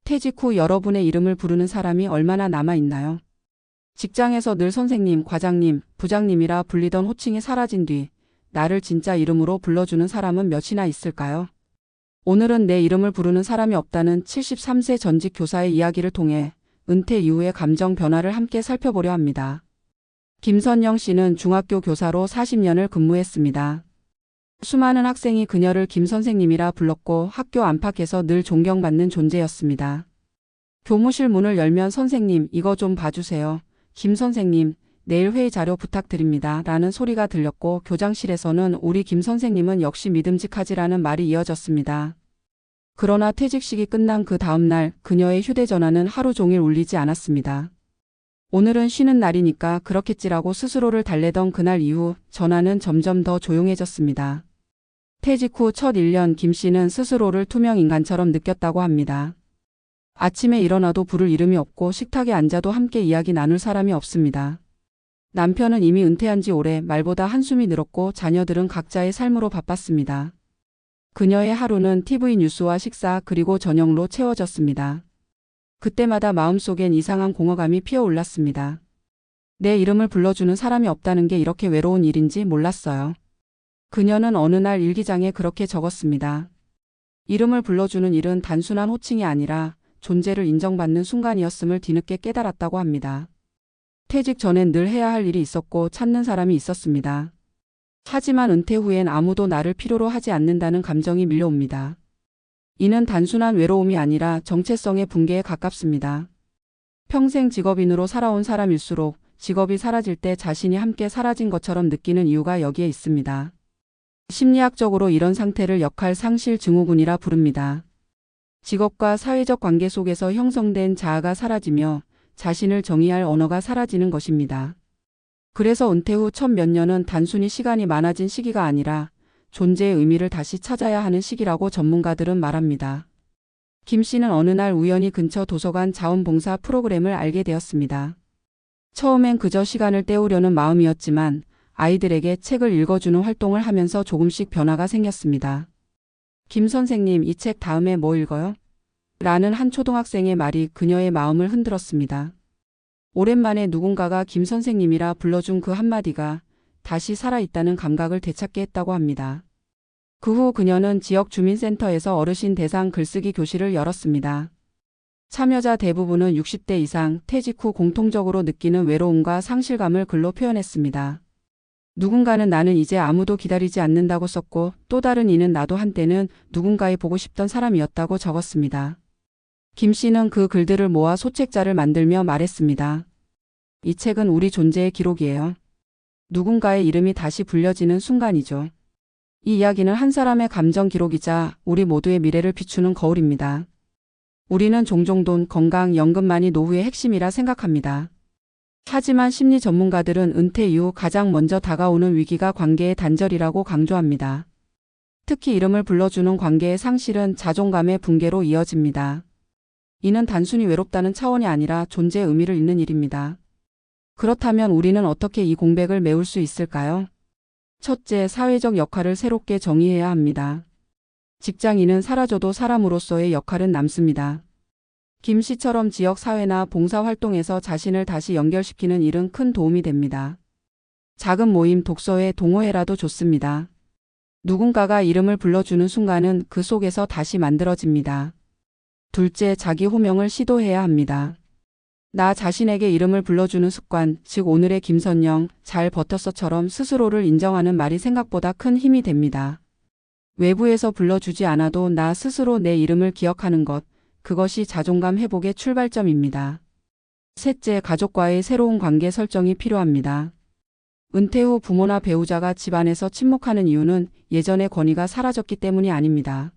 퇴직 후 여러분의 이름을 부르는 사람이 얼마나 남아있나요? 직장에서 늘 선생님, 과장님, 부장님이라 불리던 호칭이 사라진 뒤 나를 진짜 이름으로 불러주는 사람은 몇이나 있을까요? 오늘은 내 이름을 부르는 사람이 없다는 73세 전직 교사의 이야기를 통해 은퇴 이후의 감정 변화를 함께 살펴보려 합니다. 김선영 씨는 중학교 교사로 40년을 근무했습니다. 수많은 학생이 그녀를 김 선생님이라 불렀고 학교 안팎에서 늘 존경받는 존재였습니다. 교무실 문을 열면 선생님, 이거 좀 봐주세요. 김 선생님, 내일 회의 자료 부탁드립니다. 라는 소리가 들렸고 교장실에서는 우리 김 선생님은 역시 믿음직하지라는 말이 이어졌습니다. 그러나 퇴직식이 끝난 그 다음날 그녀의 휴대전화는 하루 종일 울리지 않았습니다. 오늘은 쉬는 날이니까 그렇겠지라고 스스로를 달래던 그날 이후 전화는 점점 더 조용해졌습니다. 퇴직 후 첫 1년 김 씨는 스스로를 투명 인간처럼 느꼈다고 합니다. 아침에 일어나도 부를 이름이 없고 식탁에 앉아도 함께 이야기 나눌 사람이 없습니다. 남편은 이미 은퇴한 지 오래, 말보다 한숨이 늘었고 자녀들은 각자의 삶으로 바빴습니다. 그녀의 하루는 TV 뉴스와 식사 그리고 저녁으로 채워졌습니다. 그때마다 마음속엔 이상한 공허감이 피어올랐습니다. 내 이름을 불러주는 사람이 없다는 게 이렇게 외로운 일인지 몰랐어요. 그녀는 어느 날 일기장에 그렇게 적었습니다. 이름을 불러주는 일은 단순한 호칭이 아니라 존재를 인정받는 순간이었음을 뒤늦게 깨달았다고 합니다. 퇴직 전엔 늘 해야 할 일이 있었고 찾는 사람이 있었습니다. 하지만 은퇴 후엔 아무도 나를 필요로 하지 않는다는 감정이 밀려옵니다. 이는 단순한 외로움이 아니라 정체성의 붕괴에 가깝습니다. 평생 직업인으로 살아온 사람일수록 직업이 사라질 때 자신이 함께 사라진 것처럼 느끼는 이유가 여기에 있습니다. 심리학적으로 이런 상태를 역할 상실 증후군이라 부릅니다. 직업과 사회적 관계 속에서 형성된 자아가 사라지며 자신을 정의할 언어가 사라지는 것입니다. 그래서 은퇴 후 첫 몇 년은 단순히 시간이 많아진 시기가 아니라 존재의 의미를 다시 찾아야 하는 시기라고 전문가들은 말합니다. 김 씨는 어느 날 우연히 근처 도서관 자원봉사 프로그램을 알게 되었습니다. 처음엔 그저 시간을 때우려는 마음이었지만 아이들에게 책을 읽어주는 활동을 하면서 조금씩 변화가 생겼습니다. 김 선생님, 이 책 다음에 뭐 읽어요? 라는 한 초등학생의 말이 그녀의 마음을 흔들었습니다. 오랜만에 누군가가 김 선생님이라 불러준 그 한마디가 다시 살아있다는 감각을 되찾게 했다고 합니다. 그 후 그녀는 지역 주민센터에서 어르신 대상 글쓰기 교실을 열었습니다. 참여자 대부분은 60대 이상, 퇴직 후 공통적으로 느끼는 외로움과 상실감을 글로 표현했습니다. 누군가는 나는 이제 아무도 기다리지 않는다고 썼고 또 다른 이는 나도 한때는 누군가의 보고 싶던 사람이었다고 적었습니다. 김 씨는 그 글들을 모아 소책자를 만들며 말했습니다. 이 책은 우리 존재의 기록이에요. 누군가의 이름이 다시 불려지는 순간이죠. 이 이야기는 한 사람의 감정 기록이자 우리 모두의 미래를 비추는 거울입니다. 우리는 종종 돈, 건강, 연금만이 노후의 핵심이라 생각합니다. 하지만 심리 전문가들은 은퇴 이후 가장 먼저 다가오는 위기가 관계의 단절이라고 강조합니다. 특히 이름을 불러주는 관계의 상실은 자존감의 붕괴로 이어집니다. 이는 단순히 외롭다는 차원이 아니라 존재의 의미를 잃는 일입니다. 그렇다면 우리는 어떻게 이 공백을 메울 수 있을까요? 첫째, 사회적 역할을 새롭게 정의해야 합니다. 직장인은 사라져도 사람으로서의 역할은 남습니다. 김 씨처럼 지역 사회나 봉사활동에서 자신을 다시 연결시키는 일은 큰 도움이 됩니다. 작은 모임, 독서회, 동호회라도 좋습니다. 누군가가 이름을 불러주는 순간은 그 속에서 다시 만들어집니다. 둘째, 자기 호명을 시도해야 합니다. 나 자신에게 이름을 불러주는 습관, 즉 오늘의 김선영, 잘 버텼어처럼 스스로를 인정하는 말이 생각보다 큰 힘이 됩니다. 외부에서 불러주지 않아도 나 스스로 내 이름을 기억하는 것, 그것이 자존감 회복의 출발점입니다. 셋째, 가족과의 새로운 관계 설정이 필요합니다. 은퇴 후 부모나 배우자가 집안에서 침묵하는 이유는 예전의 권위가 사라졌기 때문이 아닙니다.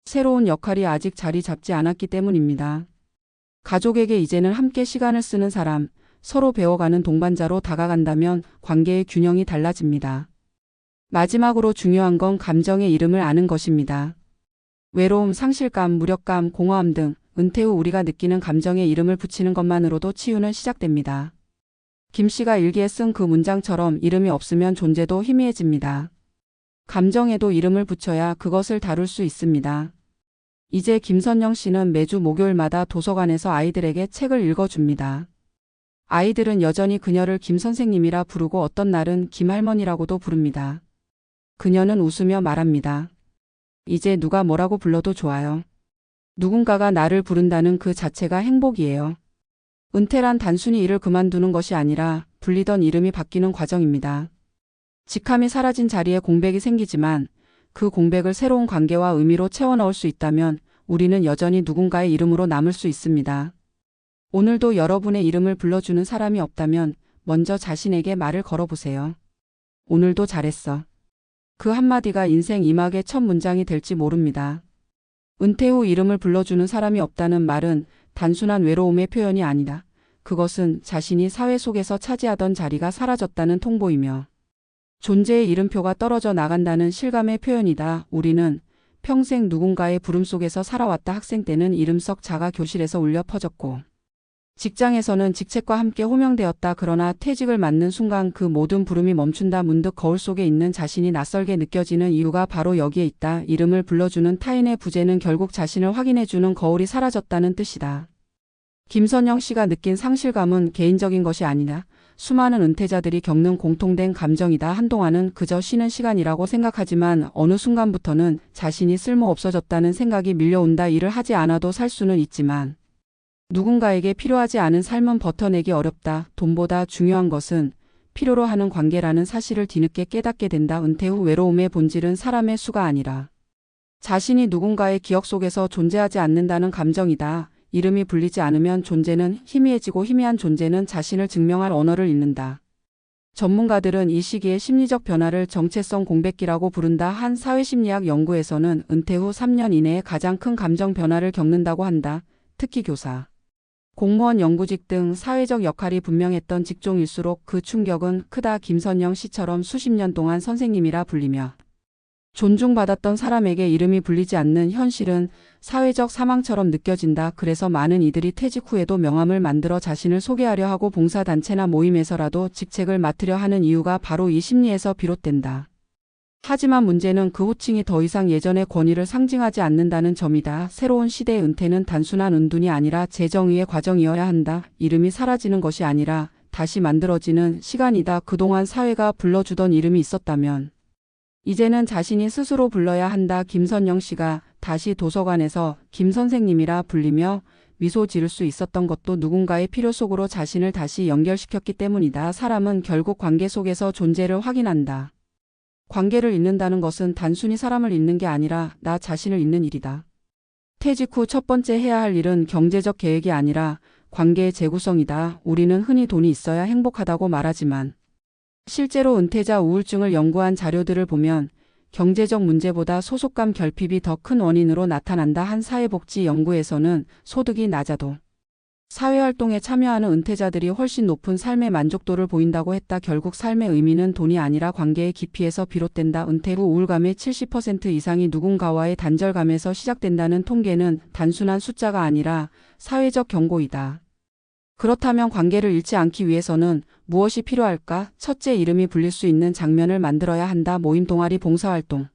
새로운 역할이 아직 자리 잡지 않았기 때문입니다. 가족에게 이제는 함께 시간을 쓰는 사람, 서로 배워가는 동반자로 다가간다면 관계의 균형이 달라집니다. 마지막으로 중요한 건 감정의 이름을 아는 것입니다. 외로움, 상실감, 무력감, 공허함 등 은퇴 후 우리가 느끼는 감정에 이름을 붙이는 것만으로도 치유는 시작됩니다. 김 씨가 일기에 쓴 그 문장처럼 이름이 없으면 존재도 희미해집니다. 감정에도 이름을 붙여야 그것을 다룰 수 있습니다. 이제 김선영 씨는 매주 목요일마다 도서관에서 아이들에게 책을 읽어줍니다. 아이들은 여전히 그녀를 김 선생님이라 부르고 어떤 날은 김할머니라고도 부릅니다. 그녀는 웃으며 말합니다. 이제 누가 뭐라고 불러도 좋아요. 누군가가 나를 부른다는 그 자체가 행복이에요. 은퇴란 단순히 일을 그만두는 것이 아니라 불리던 이름이 바뀌는 과정입니다. 직함이 사라진 자리에 공백이 생기지만 그 공백을 새로운 관계와 의미로 채워 넣을 수 있다면 우리는 여전히 누군가의 이름으로 남을 수 있습니다. 오늘도 여러분의 이름을 불러주는 사람이 없다면 먼저 자신에게 말을 걸어보세요. 오늘도 잘했어. 그 한마디가 인생 2막의 첫 문장이 될지 모릅니다. 은퇴 후 이름을 불러주는 사람이 없다는 말은 단순한 외로움의 표현이 아니다. 그것은 자신이 사회 속에서 차지하던 자리가 사라졌다는 통보이며 존재의 이름표가 떨어져 나간다는 실감의 표현이다. 우리는 평생 누군가의 부름 속에서 살아왔다. 학생 때는 이름 썩 자가 교실에서 울려 퍼졌고 직장에서는 직책과 함께 호명되었다. 그러나 퇴직을 맞는 순간 그 모든 부름이 멈춘다. 문득 거울 속에 있는 자신이 낯설게 느껴지는 이유가 바로 여기에 있다. 이름을 불러주는 타인의 부재는 결국 자신을 확인해주는 거울이 사라졌다는 뜻이다. 김선영 씨가 느낀 상실감은 개인적인 것이 아니라 수많은 은퇴자들이 겪는 공통된 감정이다. 한동안은 그저 쉬는 시간이라고 생각하지만 어느 순간부터는 자신이 쓸모 없어졌다는 생각이 밀려온다. 일을 하지 않아도 살 수는 있지만 누군가에게 필요하지 않은 삶은 버텨내기 어렵다. 돈보다 중요한 것은 필요로 하는 관계라는 사실을 뒤늦게 깨닫게 된다. 은퇴 후 외로움의 본질은 사람의 수가 아니라 자신이 누군가의 기억 속에서 존재하지 않는다는 감정이다. 이름이 불리지 않으면 존재는 희미해지고 희미한 존재는 자신을 증명할 언어를 잃는다. 전문가들은 이 시기의 심리적 변화를 정체성 공백기라고 부른다. 한 사회심리학 연구에서는 은퇴 후 3년 이내에 가장 큰 감정 변화를 겪는다고 한다. 특히 교사, 공무원, 연구직 등 사회적 역할이 분명했던 직종일수록 그 충격은 크다. 김선영 씨처럼 수십 년 동안 선생님이라 불리며 존중받았던 사람에게 이름이 불리지 않는 현실은 사회적 사망처럼 느껴진다. 그래서 많은 이들이 퇴직 후에도 명함을 만들어 자신을 소개하려 하고 봉사단체나 모임에서라도 직책을 맡으려 하는 이유가 바로 이 심리에서 비롯된다. 하지만 문제는 그 호칭이 더 이상 예전의 권위를 상징하지 않는다는 점이다. 새로운 시대의 은퇴는 단순한 은둔이 아니라 재정의의 과정이어야 한다. 이름이 사라지는 것이 아니라 다시 만들어지는 시간이다. 그동안 사회가 불러주던 이름이 있었다면 이제는 자신이 스스로 불러야 한다. 김선영 씨가 다시 도서관에서 김 선생님이라 불리며 미소 지을 수 있었던 것도 누군가의 필요 속으로 자신을 다시 연결시켰기 때문이다. 사람은 결국 관계 속에서 존재를 확인한다. 관계를 잊는다는 것은 단순히 사람을 잊는 게 아니라 나 자신을 잊는 일이다. 퇴직 후 첫 번째 해야 할 일은 경제적 계획이 아니라 관계의 재구성이다. 우리는 흔히 돈이 있어야 행복하다고 말하지만 실제로 은퇴자 우울증을 연구한 자료들을 보면 경제적 문제보다 소속감 결핍이 더 큰 원인으로 나타난다. 한 사회복지 연구에서는 소득이 낮아도 사회활동에 참여하는 은퇴자들이 훨씬 높은 삶의 만족도를 보인다고 했다. 결국 삶의 의미는 돈이 아니라 관계의 깊이에서 비롯된다. 은퇴 후 우울감의 70% 이상이 누군가와의 단절감에서 시작된다는 통계는 단순한 숫자가 아니라 사회적 경고이다. 그렇다면 관계를 잃지 않기 위해서는 무엇이 필요할까? 첫째, 이름이 불릴 수 있는 장면을 만들어야 한다. 모임, 동아리, 봉사활동,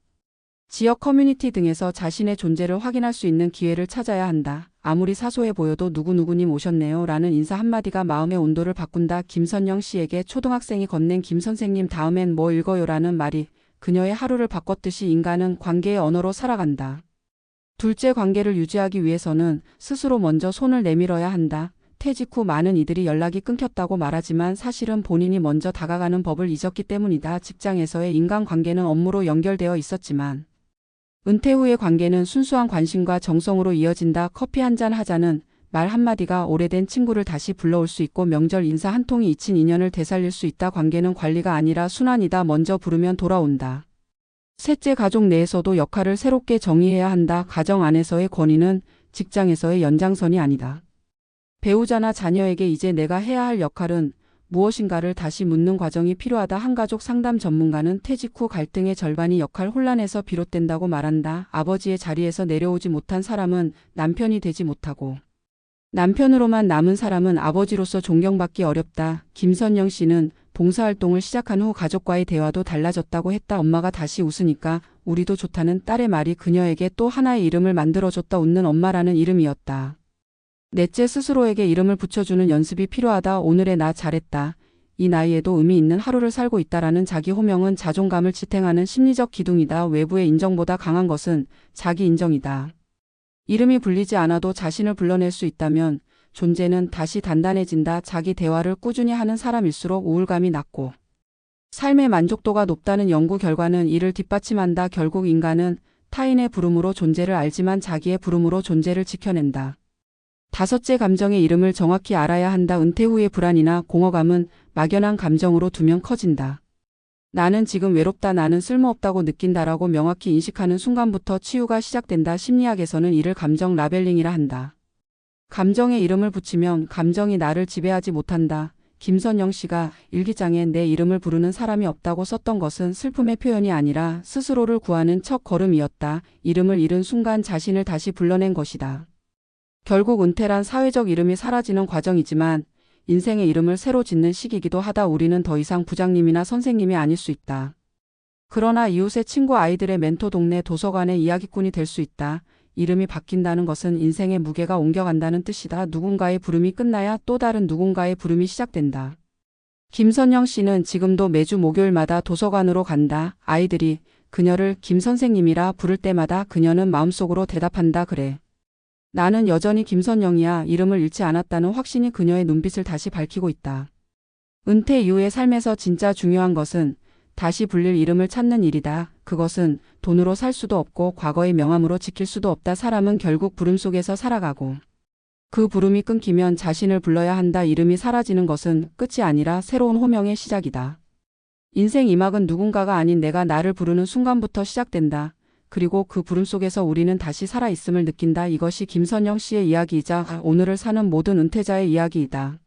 지역 커뮤니티 등에서 자신의 존재를 확인할 수 있는 기회를 찾아야 한다. 아무리 사소해 보여도 누구누구님 오셨네요 라는 인사 한마디가 마음의 온도를 바꾼다. 김선영 씨에게 초등학생이 건넨 김 선생님 다음엔 뭐 읽어요 라는 말이 그녀의 하루를 바꿨듯이 인간은 관계의 언어로 살아간다. 둘째, 관계를 유지하기 위해서는 스스로 먼저 손을 내밀어야 한다. 퇴직 후 많은 이들이 연락이 끊겼다고 말하지만 사실은 본인이 먼저 다가가는 법을 잊었기 때문이다. 직장에서의 인간관계는 업무로 연결되어 있었지만 은퇴 후의 관계는 순수한 관심과 정성으로 이어진다. 커피 한잔 하자는 말 한마디가 오래된 친구를 다시 불러올 수 있고 명절 인사 한 통이 잊힌 인연을 되살릴 수 있다. 관계는 관리가 아니라 순환이다. 먼저 부르면 돌아온다. 셋째, 가족 내에서도 역할을 새롭게 정의해야 한다. 가정 안에서의 권위는 직장에서의 연장선이 아니다. 배우자나 자녀에게 이제 내가 해야 할 역할은 무엇인가를 다시 묻는 과정이 필요하다. 한 가족 상담 전문가는 퇴직 후 갈등의 절반이 역할 혼란에서 비롯된다고 말한다. 아버지의 자리에서 내려오지 못한 사람은 남편이 되지 못하고 남편으로만 남은 사람은 아버지로서 존경받기 어렵다. 김선영 씨는 봉사활동을 시작한 후 가족과의 대화도 달라졌다고 했다. 엄마가 다시 웃으니까 우리도 좋다는 딸의 말이 그녀에게 또 하나의 이름을 만들어줬다. 웃는 엄마라는 이름이었다. 넷째, 스스로에게 이름을 붙여주는 연습이 필요하다. 오늘의 나 잘했다. 이 나이에도 의미 있는 하루를 살고 있다라는 자기 호명은 자존감을 지탱하는 심리적 기둥이다. 외부의 인정보다 강한 것은 자기 인정이다. 이름이 불리지 않아도 자신을 불러낼 수 있다면 존재는 다시 단단해진다. 자기 대화를 꾸준히 하는 사람일수록 우울감이 낮고 삶의 만족도가 높다는 연구 결과는 이를 뒷받침한다. 결국 인간은 타인의 부름으로 존재를 알지만 자기의 부름으로 존재를 지켜낸다. 다섯째, 감정의 이름을 정확히 알아야 한다. 은퇴 후의 불안이나 공허감은 막연한 감정으로 두면 커진다. 나는 지금 외롭다, 나는 쓸모없다고 느낀다라고 명확히 인식하는 순간부터 치유가 시작된다. 심리학에서는 이를 감정 라벨링이라 한다. 감정의 이름을 붙이면 감정이 나를 지배하지 못한다. 김선영 씨가 일기장에 내 이름을 부르는 사람이 없다고 썼던 것은 슬픔의 표현이 아니라 스스로를 구하는 첫 걸음이었다. 이름을 잃은 순간 자신을 다시 불러낸 것이다. 결국 은퇴란 사회적 이름이 사라지는 과정이지만 인생의 이름을 새로 짓는 시기이기도 하다. 우리는 더 이상 부장님이나 선생님이 아닐 수 있다. 그러나 이웃의 친구, 아이들의 멘토, 동네 도서관의 이야기꾼이 될 수 있다. 이름이 바뀐다는 것은 인생의 무게가 옮겨간다는 뜻이다. 누군가의 부름이 끝나야 또 다른 누군가의 부름이 시작된다. 김선영 씨는 지금도 매주 목요일마다 도서관으로 간다. 아이들이 그녀를 김 선생님이라 부를 때마다 그녀는 마음속으로 대답한다. 그래. 나는 여전히 김선영이야. 이름을 잃지 않았다는 확신이 그녀의 눈빛을 다시 밝히고 있다. 은퇴 이후의 삶에서 진짜 중요한 것은 다시 불릴 이름을 찾는 일이다. 그것은 돈으로 살 수도 없고 과거의 명함으로 지킬 수도 없다. 사람은 결국 부름 속에서 살아가고 그 부름이 끊기면 자신을 불러야 한다. 이름이 사라지는 것은 끝이 아니라 새로운 호명의 시작이다. 인생 2막은 누군가가 아닌 내가 나를 부르는 순간부터 시작된다. 그리고 그 부름 속에서 우리는 다시 살아있음을 느낀다. 이것이 김선영 씨의 이야기이자 오늘을 사는 모든 은퇴자의 이야기이다.